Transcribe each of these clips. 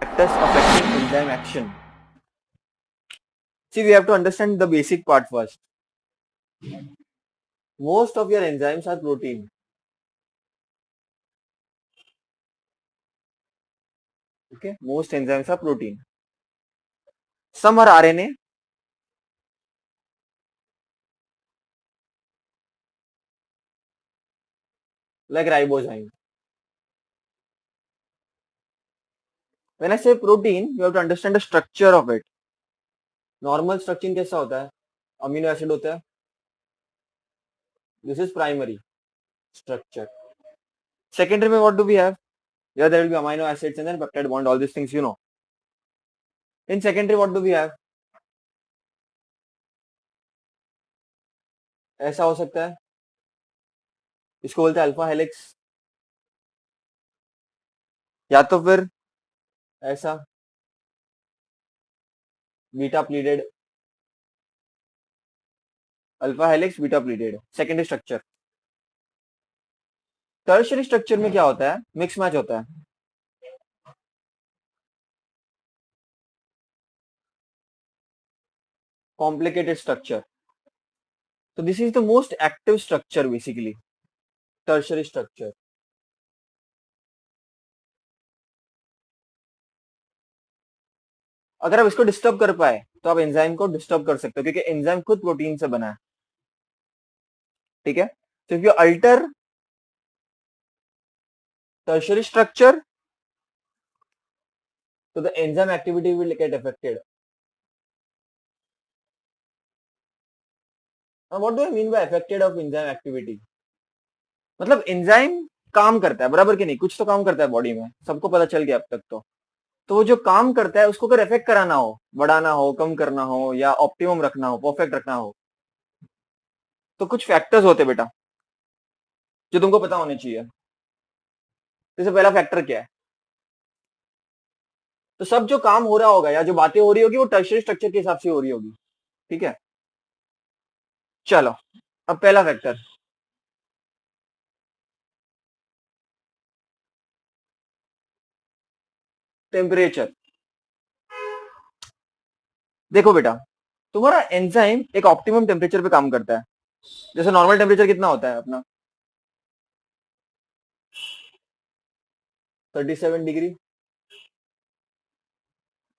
factors affecting enzyme action. See, we have to understand the basic part first. Most of your enzymes are protein. Okay, most enzymes are protein. Some are RNA. Like ribozyme. When I say protein, you have to understand the structure of it. Normal structure कैसा होता है? Amino acid होता है. This is primary structure. Secondary में what do we have? Yeah, there will be amino acids and then peptide bond, all these things you know. In secondary what do we have? ऐसा हो सकता है, इसको बोलते हैं अल्फा हेलिक्स, या तो फिर ऐसा beta pleated, alpha helix beta pleated, secondary structure. Tertiary structure में क्या होता है? मिक्स मैच होता है. Complicated structure. So this is the most active structure basically, tertiary structure. अगर आप इसको डिस्टर्ब कर पाए तो आप एंजाइम को डिस्टर्ब कर सकते हो, क्योंकि एंजाइम खुद प्रोटीन से बना है. ठीक है, तो if you alter tertiary structure, so the enzyme activity will get affected. Now what do I mean by affected of enzyme activity? मतलब एंजाइम काम करता है बराबर कि नहीं, कुछ तो काम करता है बॉडी में, सबको पता चल गया अब तक. तो वो जो काम करता है उसको अगर इफेक्ट कराना हो, बढ़ाना हो, कम करना हो, या ऑप्टिमम रखना हो, परफेक्ट रखना हो, तो कुछ फैक्टर्स होते हैं बेटा जो तुमको पता होने चाहिए. जैसे पहला फैक्टर क्या है? तो सब जो काम हो रहा होगा या जो बातें हो रही होगी वो टर्शियरी स्ट्रक्चर के हिसाब से हो रही होगी. ठीक है, चलो अब पहला फैक्टर, टेम्परेचर. देखो बेटा, तुम्हारा एंजाइम एक ऑप्टिमम टेम्परेचर पे काम करता है. जैसे नॉर्मल टेम्परेचर कितना होता है अपना? 37 डिग्री.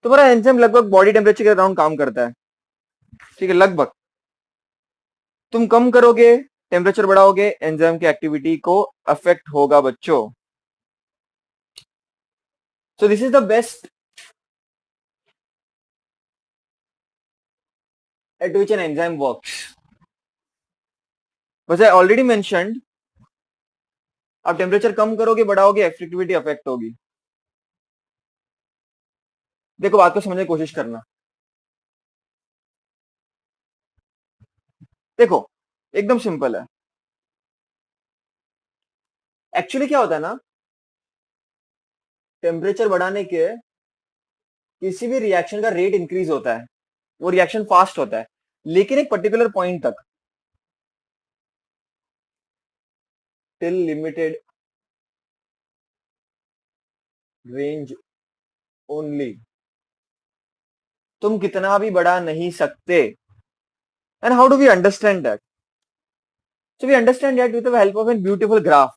तुम्हारा एंजाइम लगभग बॉडी टेम्परेचर के अराउंड काम करता है. ठीक है, लगभग. तुम कम करोगे, टेम्परेचर बढ़ाओगे, एंजाइम की एक्टिविटी को अफेक्ट होगा बच्चों. So this is the best at which an enzyme works. As I already mentioned, आप टेम्परेचर कम करोगे, बढ़ाओगे, एक्टिविटी अफेक्ट होगी. देखो बात को समझने की कोशिश करना. देखो एकदम सिंपल है. एक्चुअली क्या होता है ना, टेम्परेचर बढ़ाने के किसी भी रिएक्शन का रेट इंक्रीज होता है, वो रिएक्शन फास्ट होता है, लेकिन एक पर्टिकुलर पॉइंट तक, टिल लिमिटेड रेंज ओनली. तुम कितना भी बढ़ा नहीं सकते. And how do we understand that? So we understand that with the help of an beautiful graph.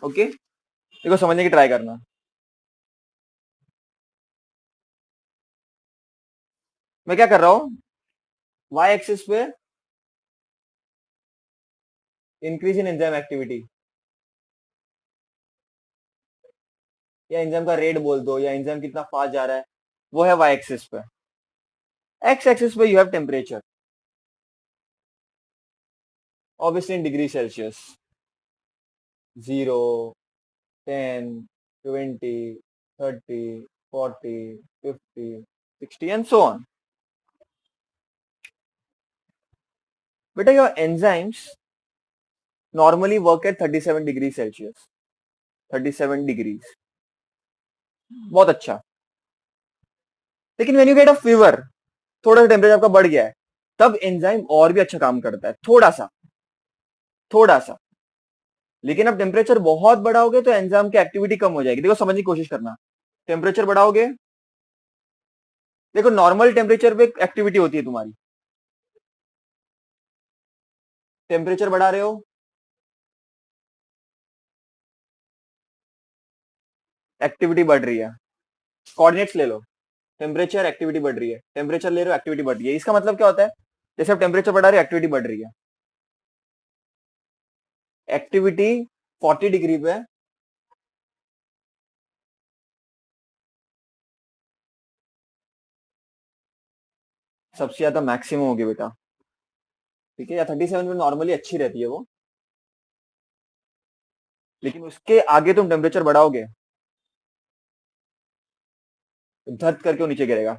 Okay, देखो समझने की ट्राई करना. मैं क्या कर रहा हूं, वाई एक्सिस पे इंक्रीज इन एंजाइम एक्टिविटी, या एंजाइम का रेट बोल दो, या एंजाइम कितना फास्ट जा रहा है, वो है वाई एक्सिस पे. एक्स एक्सिस पे you have temperature, obviously in degree Celsius. 0, 10, 20, 30, 40, 50, 60 and so on. बेटा your enzymes normally work at 37 degrees Celsius. 37 degrees, बहुत अच्छा. लेकिन when you get a fever, थोड़ा सा टेम्परेचर आपका बढ़ गया है, तब एंजाइम और भी अच्छा काम करता है, थोड़ा सा. लेकिन अब टेम्परेचर बहुत बढ़ाओगे तो एंजाइम की एक्टिविटी कम हो जाएगी। देखो समझने की कोशिश करना, टेम्परेचर बढ़ाओगे, देखो नॉर्मल टेम्परेचर पे एक्टिविटी होती है तुम्हारी, टेम्परेचर बढ़ा रहे हो, एक्टिविटी बढ़ रही है। कोऑर्डिनेट्स ले लो, टेम्परेचर एक्टिविटी बढ़ रही है, टेम्परेचर ले रहे हो एक्टिविटी बढ़ रही है। इसका मतलब क्या होता है, जैसे आप टेम्परेचर बढ़ा रहे हो एक्टिविटी बढ़ रही है। एक्टिविटी 40 डिग्री पे, सबसे ज्यादा मैक्सिमम होगी बेटा, ठीक है, या 37 पे नॉर्मली अच्छी रहती है वो, लेकिन उसके आगे तुम टेम्परेचर बढ़ाओगे तो धत करके वो नीचे गिरेगा।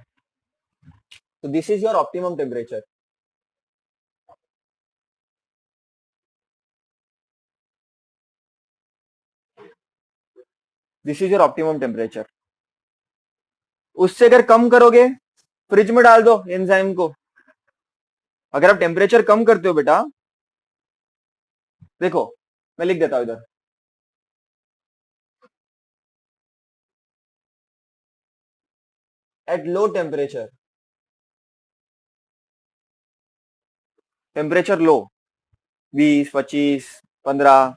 तो this is your optimum temperature. This is your optimum temperature. उससे अगर कम करोगे, फ्रिज में डाल दो एंजाइम को। अगर आप टेम्परेचर कम करते हो बेटा, देखो मैं लिख देता हूं इधर, at low temperature, temperature low, 20, 25, 15,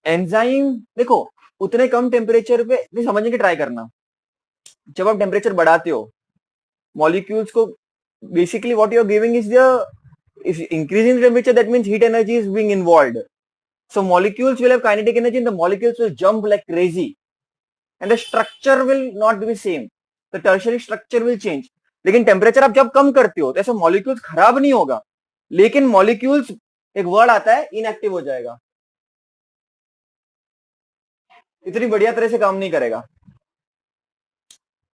enzyme देखो उतने कम टेम्परेचर पे नहीं, समझने की ट्राई करना। जब आप टेम्परेचर बढ़ाते हो मॉलिक्यूल्स को, basically what you are giving is the is increasing the temperature, that means heat energy is being involved. So molecules will have kinetic energy and the molecules will jump like crazy and the structure will not be same, the tertiary structure will change. लेकिन temperature आप जब कम करते हो तो ऐसे molecules खराब नहीं होगा, लेकिन मॉलिक्यूल्स, एक वर्ड आता है, इनएक्टिव हो जाएगा, इतनी बढ़िया तरह से काम नहीं करेगा।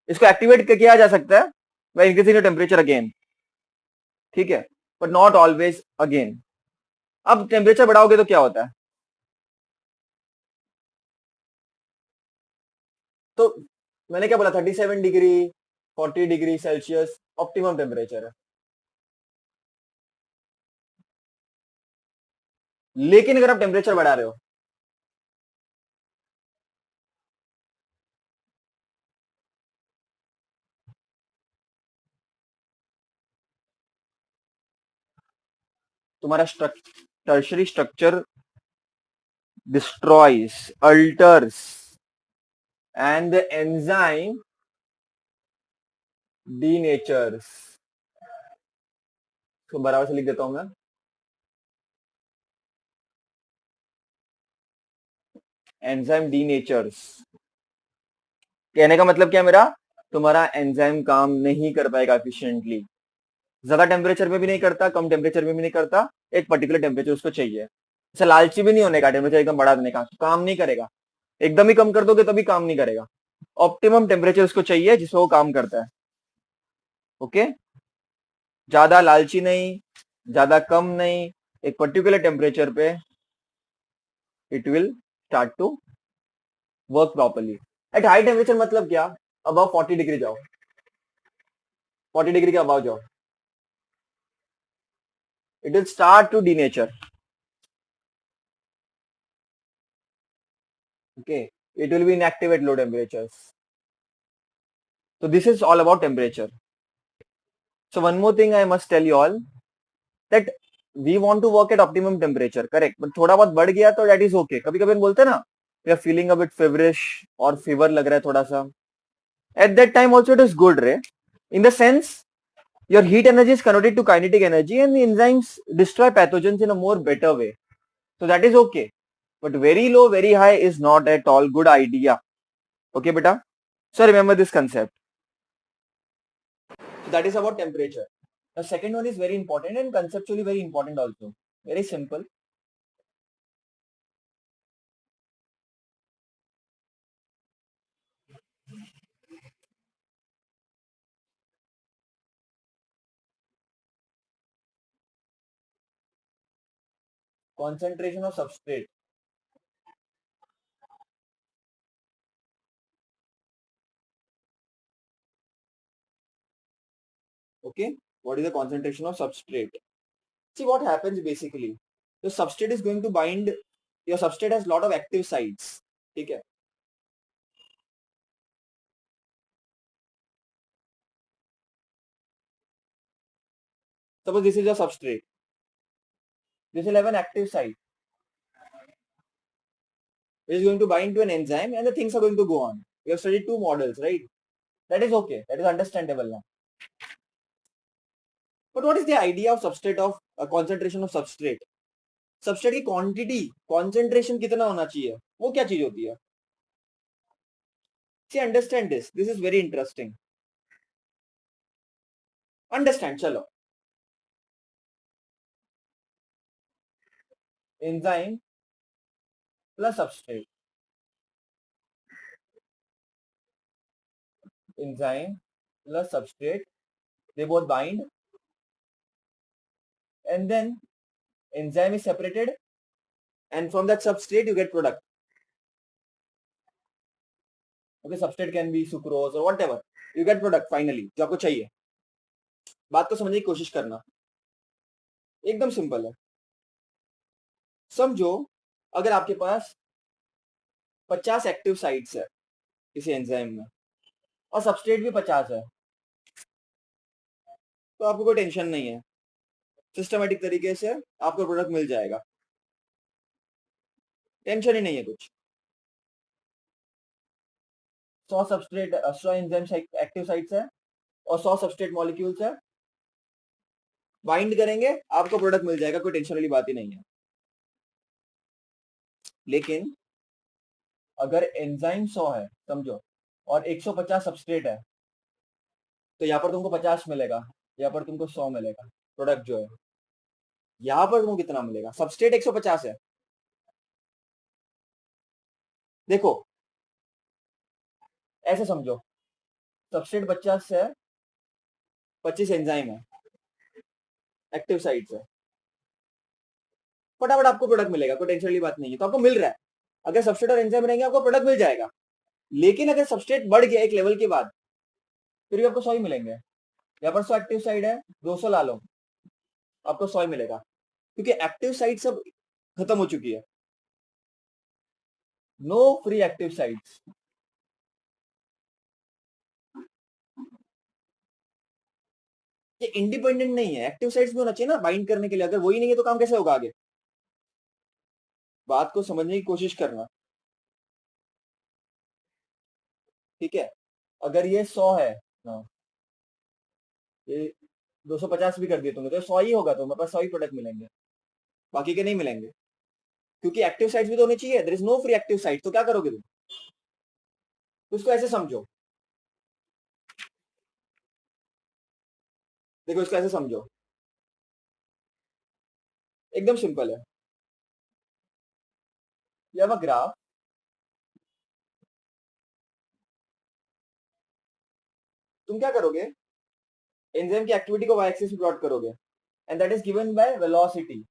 इसको एक्टिवेट किया जा सकता है by increasing the temperature again, ठीक है, बट नॉट ऑलवेज अगेन। अब टेम्परेचर बढ़ाओगे तो क्या होता है, तो मैंने क्या बोला, 37 degree, 40 degree Celsius optimum temperature है। लेकिन अगर आप टेम्परेचर बढ़ा रहे हो, तुम्हारा tertiary structure destroys, alters, and the enzyme denatures। तो बराबर से लिख देता हूं मैं, एंजाइम डीनेचर्स। कहने का मतलब क्या है मेरा, तुम्हारा एंजाइम काम नहीं कर पाएगा एफिशिएंटली, ज्यादा टेम्परेचर में भी नहीं करता, कम टेम्परेचर में भी नहीं करता, एक पर्टिकुलर टेम्परेचर उसको चाहिए। ऐसा लालची भी नहीं होने का टेम्परेचर एकदम बढ़ा देने का, तो काम नहीं करेगा। एकदम ही कम कर दोगे तभी काम नहीं करेगा। ऑप्टिमम टेम्परेचर उसको चाहिए जिसमें वो काम करता है। ओके, ज्यादा लालची नहीं, ज्यादा कम नहीं, एक पर्टिकुलर टेम्परेचर पे it will start to work properly. At high temperature मतलब क्या, अबव 40 डिग्री जाओ, 40 डिग्री के अबव जाओ, it will start to denature. Okay, it will be inactive at low temperatures. So this is all about temperature. So one more thing I must tell you all, that we want to work at optimum temperature, correct? But थोड़ा बहुत बढ़ गया तो that is okay। कभी कभी बोलते हैं ना, we are feeling a bit feverish और fever लग रहा है थोड़ा सा, at that time also it is good, right? In the sense your heat energy is converted to kinetic energy and the enzymes destroy pathogens in a more better way. So that is okay. But very low, very high is not at all good idea. Okay, beta? So remember this concept. So that is about temperature. The second one is very important and conceptually very important also. Very simple. Concentration of substrate. Okay. What is the concentration of substrate? See what happens basically. तो substrate is going to bind, your substrate has lot of active sites, ठीक है। Suppose this is your substrate. This will have an active site. It is going to bind to an enzyme and the things are going to go on. We have studied two models, right? That is okay. That is understandable now. But what is the idea of substrate of concentration of substrate? Substrate की quantity, concentration कितना होना चाहिए? वो क्या चीज होती है? See, understand this. This is very interesting. Understand, चलो. Enzyme plus substrate. Enzyme plus substrate. They both bind. And then enzyme is separated. And from that substrate, you get product. Okay, substrate can be sucrose or whatever. You get product finally, जो आपको चाहिए. बात को समझने की कोशिश करना, एकदम सिंपल है. समझो अगर आपके पास 50 एक्टिव साइट्स है किसी एंजाइम में और सबस्ट्रेट भी 50 है, तो आपको कोई टेंशन नहीं है, सिस्टमेटिक तरीके से आपको प्रोडक्ट मिल जाएगा, टेंशन ही नहीं है कुछ. 100 सबस्ट्रेट 100 एंजाइम एक्टिव साइट्स है और 100 सबस्ट्रेट मॉलिक्यूल्स है, बाइंड करेंगे आपको प्रोडक्ट मिल जाएगा, कोई टेंशन वाली बात ही नहीं है. लेकिन अगर एंजाइम 100 है समझो और 150 सबस्ट्रेट है, तो यहाँ पर तुमको 50 मिलेगा, यहाँ पर तुमको 100 मिलेगा प्रोडक्ट जो है. यहाँ पर तुमको कितना मिलेगा? सबस्ट्रेट 150 है. देखो ऐसे समझो, सबस्ट्रेट 50 है, 25 एंजाइम है, एक्टिव साइट्स है, फटाफट आपको प्रोडक्ट मिलेगा, कोई टेंशन वाली बात नहीं है. तो आपको मिल रहा है, अगर सबस्ट्रेट और एंजाइम रहेंगे आपको प्रोडक्ट मिल जाएगा. लेकिन अगर सबस्ट्रेट बढ़ गया एक लेवल के बाद, फिर भी आपको 100 ही मिलेंगे. यहाँ पर 100 एक्टिव साइड है, 200 ला लो, आपको 100 ही मिलेगा, क्योंकि एक्टिव साइट सब खत्म हो चुकी है. No free active sites. ये इंडिपेंडेंट नहीं है, एक्टिव साइट्स भी होना चाहिए ना बाइंड करने के लिए. अगर वही नहीं है तो काम कैसे होगा आगे? बात को समझने की कोशिश करना, ठीक है. अगर ये 100 है ना, ये 250 भी कर दिए तुमने तो 100 ही होगा, तो मेरे पास 100 ही प्रोडक्ट मिलेंगे, बाकी के नहीं मिलेंगे, क्योंकि एक्टिव साइट्स भी तो होनी चाहिए. There is no free active site, तो क्या करोगे तुम? तो इसको ऐसे समझो, देखो इसको ऐसे समझो, एकदम सिंपल है. ये अब ग्राफ, तुम क्या करोगे? एंजाइम की एक्टिविटी को वाई एक्सिस पे प्लॉट करोगे and that is given by velocity.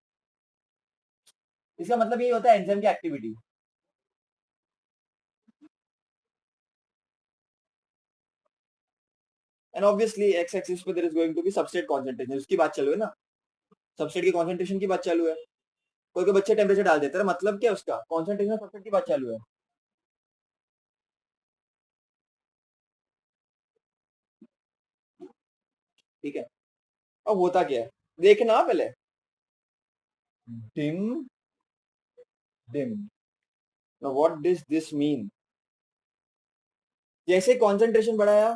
इसका मतलब ये होता है एंजाइम की activity. And obviously x axis पे there is going to be substrate concentration, उसकी बात चालू है ना, सबस्ट्रेट की कंसंट्रेशन की बात चालू है. कोई कोई बच्चे टेम्परेचर डाल देते हैं, मतलब क्या उसका कंसंट्रेशन सबस्ट्रेट की बात चालू है. ठीक है. अब होता क्या है देखना पहले. Dim dim. Now what does this mean? जैसे कॉन्सेंट्रेशन बढ़ाया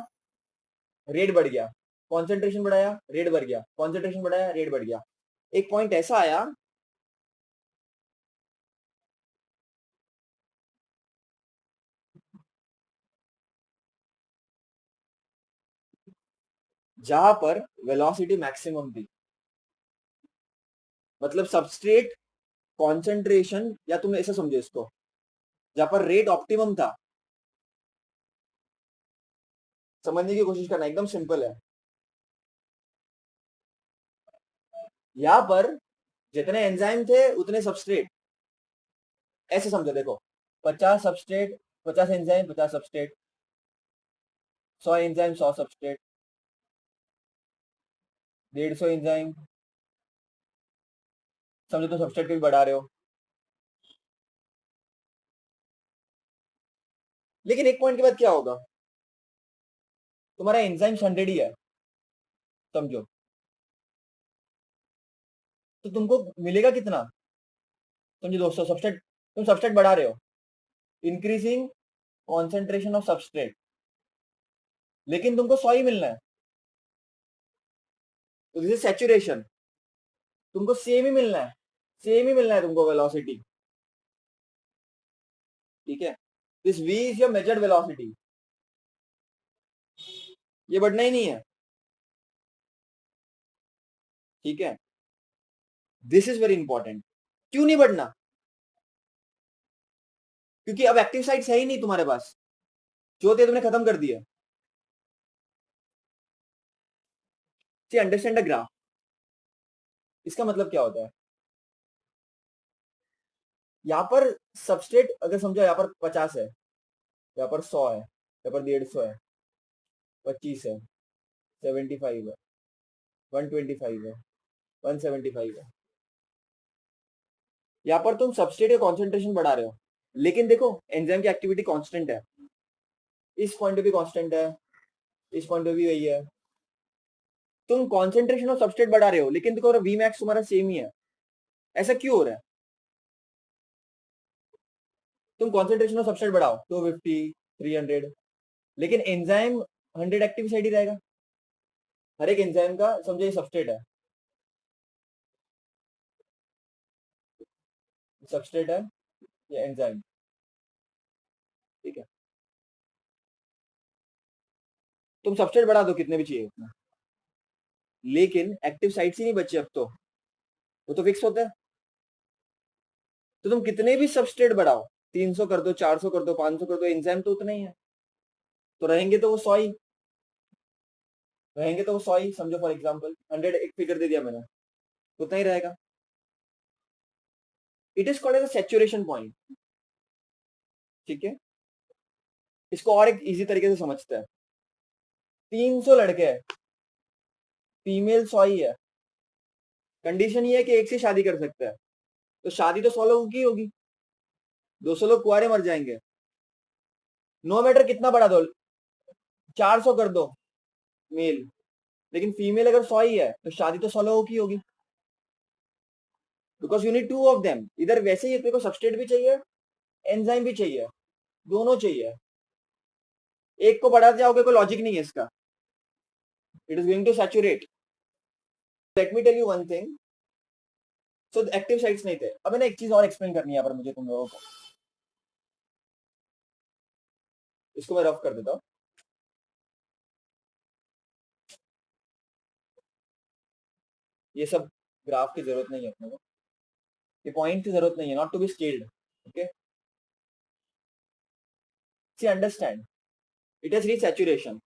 रेट बढ़ गया, कॉन्सेंट्रेशन बढ़ाया रेट बढ़ गया, कॉन्सेंट्रेशन बढ़ाया रेट बढ़ गया. एक पॉइंट ऐसा आया जहां पर वेलोसिटी मैक्सिमम थी, मतलब सबस्ट्रेट कॉन्सेंट्रेशन, या तुम ऐसा समझो इसको, जहां पर रेट ऑप्टिमम था. समझने की कोशिश करना, एकदम सिंपल है. यहाँ पर जितने एंजाइम थे उतने सबस्ट्रेट, ऐसे समझो. देखो 50 substrate, 50 enzyme, 50 substrate, 100 enzyme, 100 substrate, 150 enzyme, समझो तो सबस्ट्रेट को भी बढ़ा रहे हो, लेकिन एक पॉइंट के बाद क्या होगा, तुम्हारा एंजाइम्स 100 ही है, समझो, तो तुमको मिलेगा कितना, समझो दोस्तों, सबस्ट्रेट, तुम सबस्ट्रेट बढ़ा रहे हो, इंक्रीजिंग कॉन्सेंट्रेशन ऑफ सबस्ट्रेट, लेकिन तुमको 100 ही मिलना है, तो दिस इज सैचुरेशन, तुमको सेम ही मिलना है, सेम ही मिलना है तुमको वेलोसिटी, ठीक है, this v is your measured velocity, ये बढ़ना ही नहीं है, ठीक है, दिस इज वेरी इंपॉर्टेंट, क्यों नहीं बढ़ना, क्योंकि अब एक्टिव साइट्स है ही नहीं तुम्हारे पास, जो थे तुमने खत्म कर दिया, सी अंडरस्टैंड द ग्राफ, इसका मतलब क्या होता है, यहाँ पर सबस्ट्रेट अगर समझो यहाँ पर 50 है, यहाँ पर 100 है, यहाँ पर 150 है, 25 है, 75 है, 125 है, 175 है, यहाँ पर तुम सबस्ट्रेट का कॉन्सेंट्रेशन बढ़ा रहे हो, लेकिन देखो एंजाइम की एक्टिविटी कांस्टेंट है, इस पॉइंट पे भी कांस्टेंट है, इस पॉइंट पे भी वही है, तुम कॉन्सेंट्रेशन ऑफ सबस्ट्रेट बढ़ा रहे हो, लेकिन देखो वी मैक्स तुम्हारा सेम ही है, ऐसा क्यों हो रहा है, तुम कॉन्सेंट्रेशन ऑफ सबस्ट्रेट बढ़ाओ 250, 300, लेकिन एंजाइम 100 एक्टिव साइड ही रहेगा, हर एक एंजाइम का समझो ये सबस्ट्रेट है, सबस्ट्रेट है ये एंजाइम, ठीक है, तुम सबस्ट्रेट बढ़ा दो कितने भी चाहिए उतना, लेकिन एक्टिव साइट्स ही नहीं बचे अब तो, वो तो फिक्स होता है, तो तुम कितने भी सबस्ट्रेट बढ़ाओ, 300 कर दो, 400 कर दो, 500 कर दो, एंजाइम तो उतना ही है, तो रहेंगे तो वो 100 ही, रहेंगे तो वो 100 ही, समझो फॉर एग्जांपल 100 एक फिगर दे दिया मैंने, उतना ही रहेगा, it is called as a saturation point, ठीक है, इसको और एक इजी तरीके से समझते हैं, 300 लड़के हैं, फीमेल 100 ही है, कंडीशन ये है कि एक से शादी कर सकते हैं, तो शादी तो 100 लोगों की होगी, 200 लोग कुआरे मर जाएंगे, नो मैटर कितना बढ़ा दो, 400 कर दो मेल, लेकिन फीमेल अगर 100 ही है तो शादी तो 100 लोगों की होगी, because you need two of them, इधर वैसे ही तेरे को सबस्ट्रेट भी चाहिए, एंजाइम भी चाहिए, दोनों चाहिए, एक को बढ़ाते जाओगे कोई लॉजिक नहीं है इसका, it is going to saturate, let me tell you one thing, so active sites नहीं थे, अब मैंने एक चीज और एक्सप्लेन करनी है यहाँ पर मुझे तुम लोगों को, इसको मैं रफ कर देता हूँ, ये सब ग्राफ की जरूरत नहीं है अपने को, ये पॉइंट की जरूरत नहीं है, not to be scaled, okay, see understand, it has reach saturation,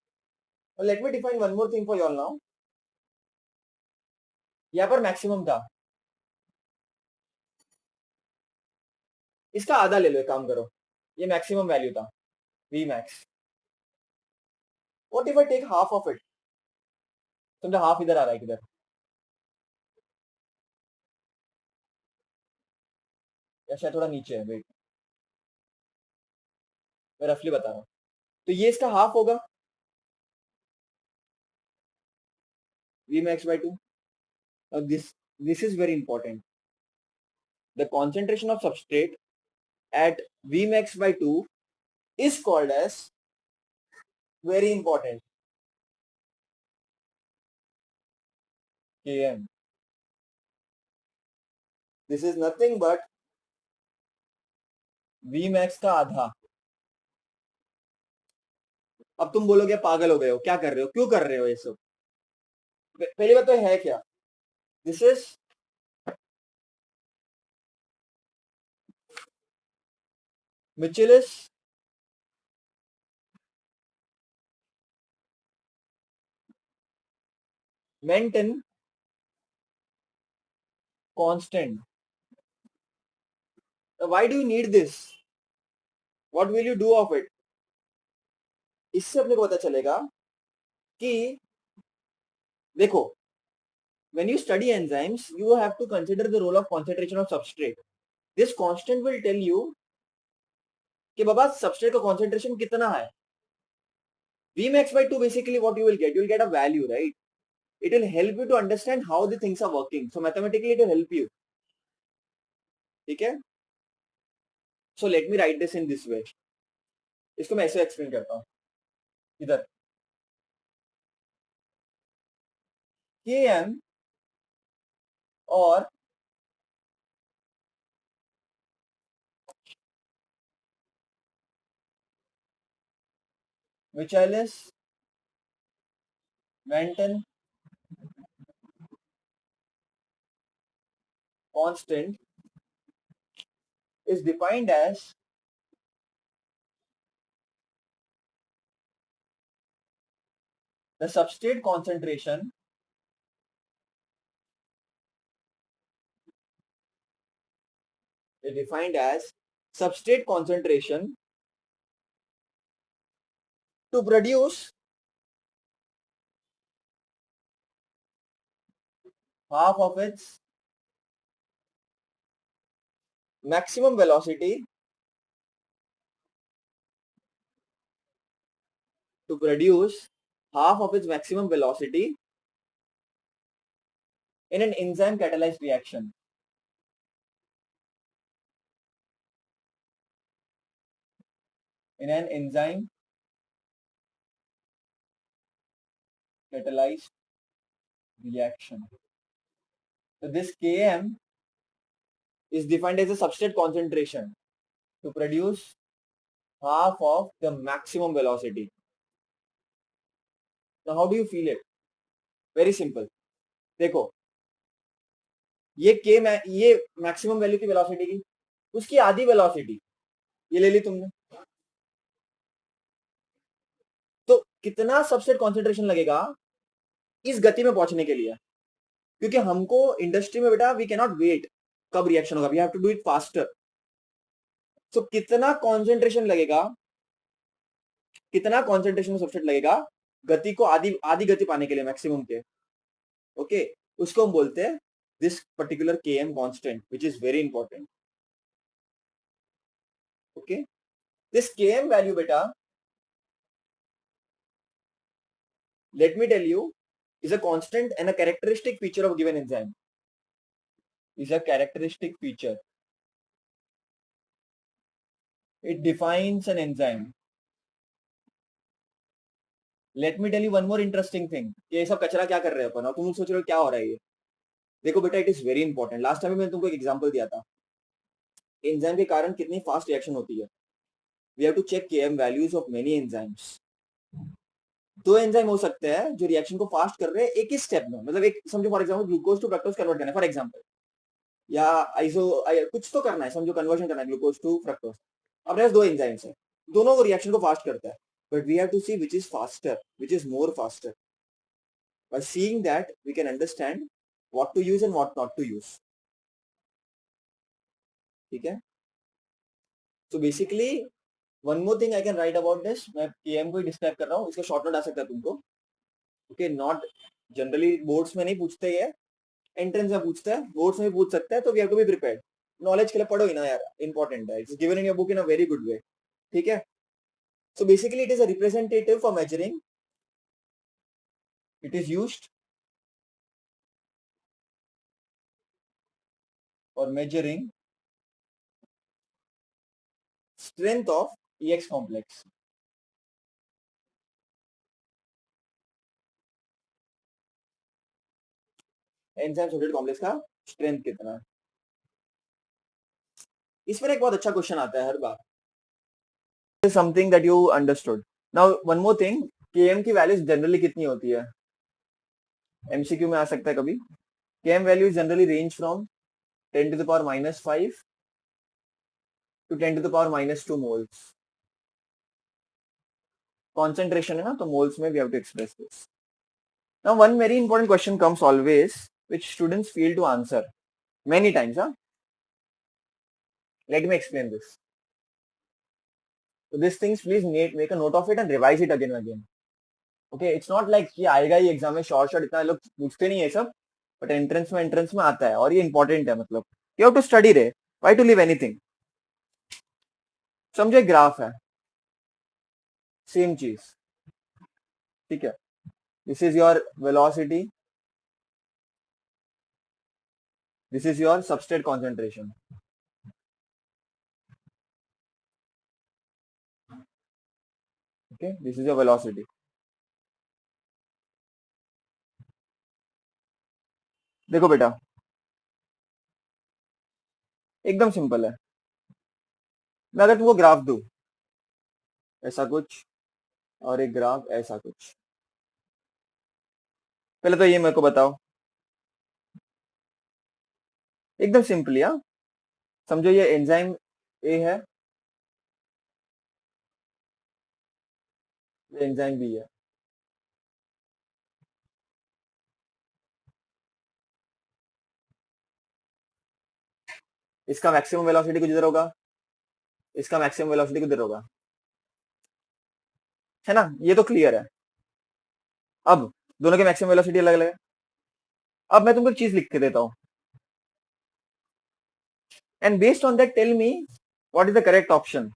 let me define one more thing for you all now, यहाँ पर मैक्सिमम था, इसका आधा ले लो, एक काम करो, ये मैक्सिमम वैल्यू था V max, what if I take half of it, समझो हाफ इधर आ रहा है किधर, या शायद थोड़ा नीचे है, वेट मैं रफली बता रहा हूँ, तो ये इसका हाफ होगा, v max by 2, now this is very important, the concentration of substrate at v max by 2 is called as, very important, km, this is nothing but v max का आधा, अब तुम बोलोगे पागल हो गए हो, क्या कर रहे हो, क्यों कर रहे हो ये सब, पहली बात तो है क्या, this is Michaelis Menten constant, why do you need this, what will you do of it, इससे अपने को पता चलेगा कि देखो when you study enzymes, you have to consider the role of concentration of substrate. This constant will tell you कि बाबा substrate का concentration कितना है. Vmax by 2 basically what you will get a value, right? It will help you to understand how the things are working. So mathematically it will help you. ठीक है? So let me write this in this way. इसको मैं ऐसे explain करता हूँ. इधर Km और Michaelis Menten constant is defined as the substrate concentration is defined as substrate concentration to produce half of its maximum velocity to produce half of its maximum velocity in an enzyme catalyzed reaction. In an enzyme catalyzed reaction. So this Km is defined as the substrate concentration to produce half of the maximum velocity. Now how do you feel it? Very simple. देखो ये ये maximum value की velocity की उसकी आधी velocity ये ले ली तुमने तो कितना सबसेट कॉन्सेंट्रेशन लगेगा इस गति में पहुंचने के लिए क्योंकि हमको इंडस्ट्री में बेटा वी कैन नॉट वेट कब रिएक्शन होगा we have to do it faster so कितना कॉन्सेंट्रेशन लगेगा कितना कॉन्सेंट्रेशन में सबसेट लगेगा गति को आधी आधी गति पाने के लिए मैक्सिमम के ओके उसको हम बोलते हैं this particular Km constant which is very important okay this Km value बेटा let me tell you is a constant and a characteristic feature of given enzyme is a characteristic feature it defines an enzyme let me tell you one more interesting thing ये सब कचरा क्या कर रहे हो अपन और तुम सोच रहे हो क्या हो रहा है ये देखो बेटा it is very important last time मैंने तुमको एक एग्जांपल दिया था एंजाइम के कारण कितनी फास्ट रिएक्शन होती है we have to check Km values of many enzymes दो एंजाइम हो सकते हैं जो रिएक्शन को फास्ट कर रहे हैं एक ही स्टेप में मतलब एक समझो for example glucose to fructose convert करना है फॉर एग्जांपल या आइसो कुछ तो करना है समझो कन्वर्जन करना है ग्लूकोज टू फ्रक्टोज अपने पास दो एंजाइम्स है दोनों को रिएक्शन को फास्ट करता है but we have to see which is faster which is more faster by seeing that we can understand what to use and what not to use ठीक है so basically one more thing I can write about this मैं Km को ही describe कर रहा हूँ इसका short note आ सकता है तुमको ओके नॉट जनरली बोर्ड्स में नहीं पूछते ये एंट्रेंस में पूछता है बोर्ड्स में पूछ सकता है तो we have to be prepared knowledge के लिए पढ़ो ही ना यार इंपॉर्टेंट है it's given in your book in a very good way ठीक है so basically it is a representative for measuring it is used for measuring strength of EX complex enzyme substrate complex का strength कितना है इस पर एक बहुत अच्छा क्वेश्चन आता है हर बार something that you understood now one more thing Km की वैल्यूज जनरली कितनी होती है MCQ में आ सकता है कभी Km values generally range from 10 to the power -5 to 10 to the power -2 moles concentration है ना तो moles में we have to express this now one very important question comes always which students fail to answer many times let me explain this so these things please make a note of it and revise it again and again okay it's not like कि आएगा ही exam में short short इतना लोग पूछते नहीं है सब but entrance में आता है और ये इंपॉर्टेंट है, मतलब यू हैव टू स्टडी रे, व्हाई टू लीव एनीथिंग। समझो ग्राफ है, सेम चीज, ठीक है। This is your velocity, this is your substrate concentration, okay, this is your velocity. देखो बेटा, एकदम सिंपल है। मैं अगर तुमको ग्राफ दूं ऐसा कुछ, और एक ग्राफ ऐसा कुछ, पहले तो ये मेरे को बताओ, एकदम सिंपल या, समझो ये एंजाइम ए है, ये एंजाइम बी है। इसका मैक्सिमम वेलोसिटी कुछ इधर होगा, इसका मैक्सिमम वेलोसिटी कुछ इधर होगा, है ना, ये तो क्लियर है। अब दोनों के मैक्सिमम वेलोसिटी अलग अलग है। अब मैं तुमको एक चीज लिख के देता हूँ, and based on that tell me what is the correct option.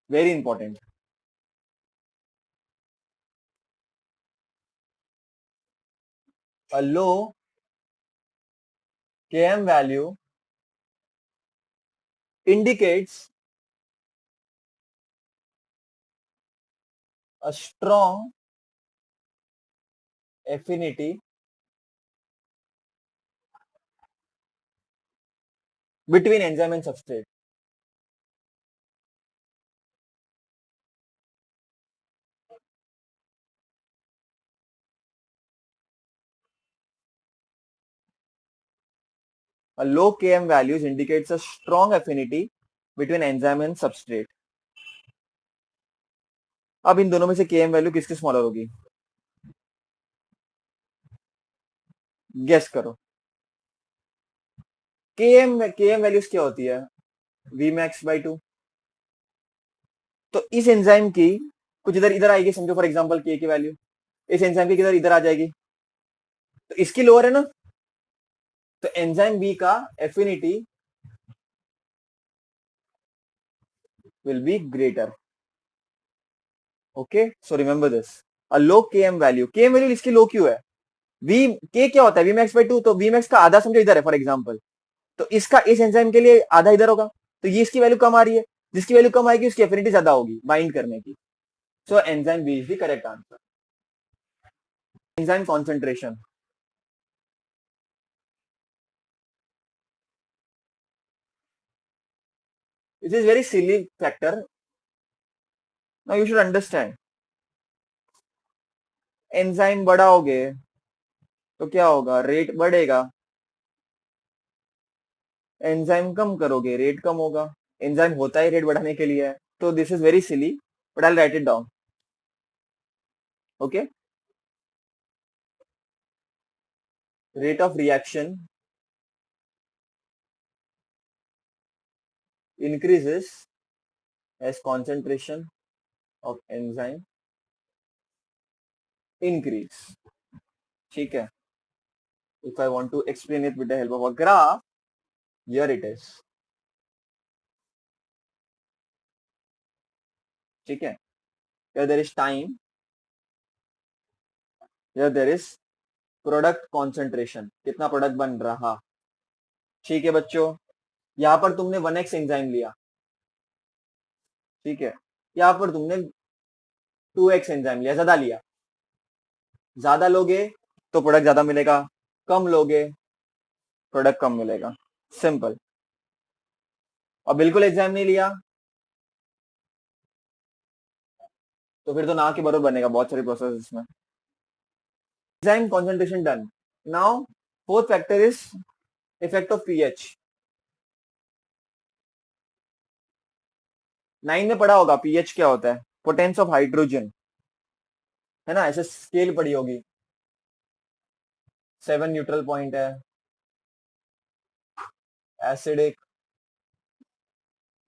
Very important. A low Km value indicates a strong affinity between enzyme and substrate. A low Km values indicates a strong affinity between enzyme and substrate. अब इन दोनों में से Km value किसकी smaller होगी, guess करो। Km values क्या होती है, Vmax/2। तो इस एंजाइम की कुछ इधर इधर आएगी, समझो फॉर एग्जांपल K की वैल्यू इस एंजाइम की किधर इधर आ जाएगी, तो इसकी लोअर है ना, तो एंजाइम बी का affinity will be greater. Okay, so remember this, a low KM value इसकी लो क्यों है, वी के क्या होता है Vmax/2, तो Vmax का आधा समझो इधर है फॉर एग्जांपल, तो इसका इस एंजाइम के लिए आधा इधर होगा, तो ये इसकी वैल्यू कम आ रही है, जिसकी वैल्यू कम आएगी उसकी एफिनिटी ज्यादा होगी बाइंड करने की। So enzyme B is the correct answer. Enzyme concentration, this is very silly factor, now you should understand. Enzyme बढ़ाओगे तो क्या होगा, रेट बढ़ेगा, एंजाइम कम करोगे रेट कम होगा, एंजाइम होता ही रेट बढ़ाने के लिए है, तो this is very silly, but I right it down. Okay, rate of reaction increases as concentration of enzyme increase, ठीक है। if I want to explain it with the help of a graph, here it is, ठीक है। here there is time, here there is product concentration, कितना product बन रहा, ठीक है बच्चों। यहां पर तुमने 1x एंजाइम लिया, ठीक है, यहां पर तुमने 2x एंजाइम लिया, ज्यादा लिया, ज्यादा लोगे तो प्रोडक्ट ज्यादा मिलेगा, कम लोगे प्रोडक्ट कम मिलेगा, सिंपल। और बिल्कुल एग्जाम नहीं लिया तो फिर तो ना के बराबर बनेगा, बहुत सारी प्रोसेस इसमें। Enzyme concentration done, now fourth factor is effect of pH. 9 में पढ़ा होगा पीएच क्या होता है, पोटेंस ऑफ हाइड्रोजन, है ना, ऐसे स्केल पड़ी होगी, 7 न्यूट्रल पॉइंट है, एसिडिक,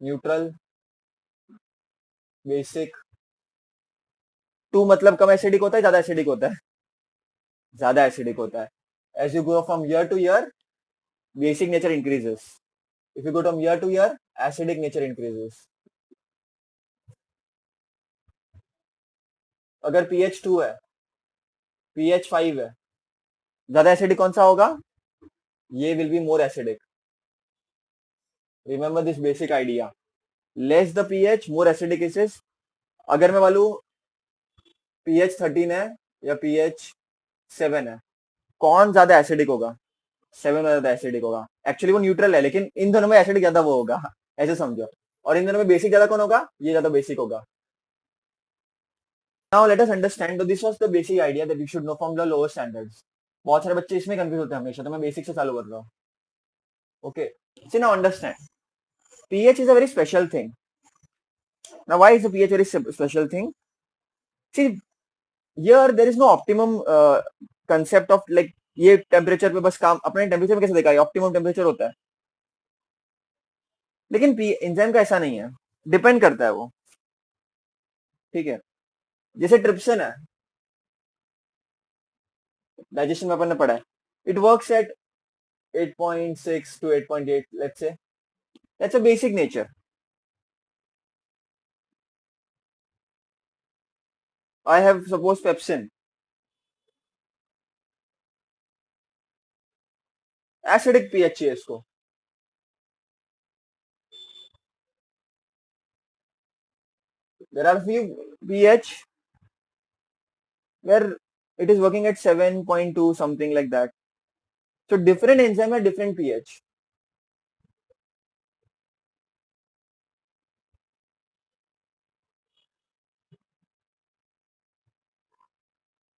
न्यूट्रल, बेसिक, टू मतलब कम एसिडिक होता है, ज्यादा एसिडिक होता है? ज्यादा एसिडिक होता है. As you go from year to year, basic nature increases. If you go from year to year, acidic nature increases. अगर पीएच 2 है, पीएच 5 है, ज्यादा एसिडिक कौन सा होगा? ये will be more acidic. Remember this basic idea. Less the pH, more acidic it is. अगर मैं बोलूं पीएच 13 है या पीएच 7 है, कौन ज्यादा एसिडिक होगा? 7 ज्यादा एसिडिक होगा. एक्चुअली वो न्यूट्रल है, लेकिन इन दोनों में एसिडिक ज्यादा वो होगा. ऐसे समझो. और इन दोनों में बेसिक ज्यादा कौन होगा? ये ज्यादा बेसिक होगा. Now let us understand, this was the basic idea that you should know from the lower standards. बहुत सारे बच्चे इसमें कंफ्यूज होते हैं हमेशा, तो मैं बेसिक से चालू कर रहा हूँ. Okay, see now understand, pH is a very special thing. Now why is the pH very special thing? See, here there is no optimum concept of like ये टेम्परेचर पे बस काम, अपने टेम्परेचर में कैसे देखा है ऑप्टिमम टेम्परेचर होता है, लेकिन एंजाइम का ऐसा नहीं है. डिपेंड करता है वो. ठीक है. जैसे ट्रिप्सिन है, डाइजेशन में अपन ने पढ़ा है, it works at 8.6 to 8.8, let's say. That's a basic nature. I have suppose pepsin, acidic pH है इसको. There are few pH where it is working at 7.2, something like that. So different enzyme have different pH.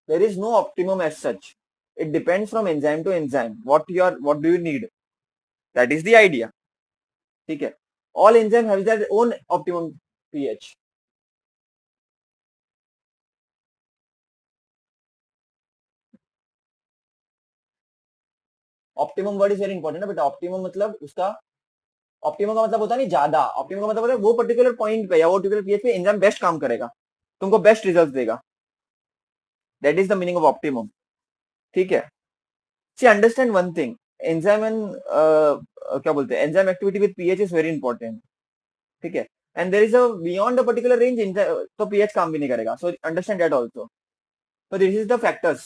There is no optimum as such. It depends from enzyme to enzyme. What do you need? That is the idea. ठीक है. All enzyme have their own optimum pH. Optimum word is very important है बेटा. Optimum मतलब उसका, optimum का मतलब होता है नहीं ज्यादा. ऑप्टिमम का मतलब होता है वो पर्टिकुलर पॉइंट पे या वो पर्टिकुलर पीएच पे एंजाइम बेस्ट काम करेगा, तुमको बेस्ट रिजल्ट देगा. That is the meaning of optimum. ठीक है. See understand one thing, enzyme and क्या बोलते हैं, enzyme activity with pH is very important. ठीक है. And there is a beyond a particular range तो पीएच काम भी नहीं करेगा. So understand that also. So this is the factors.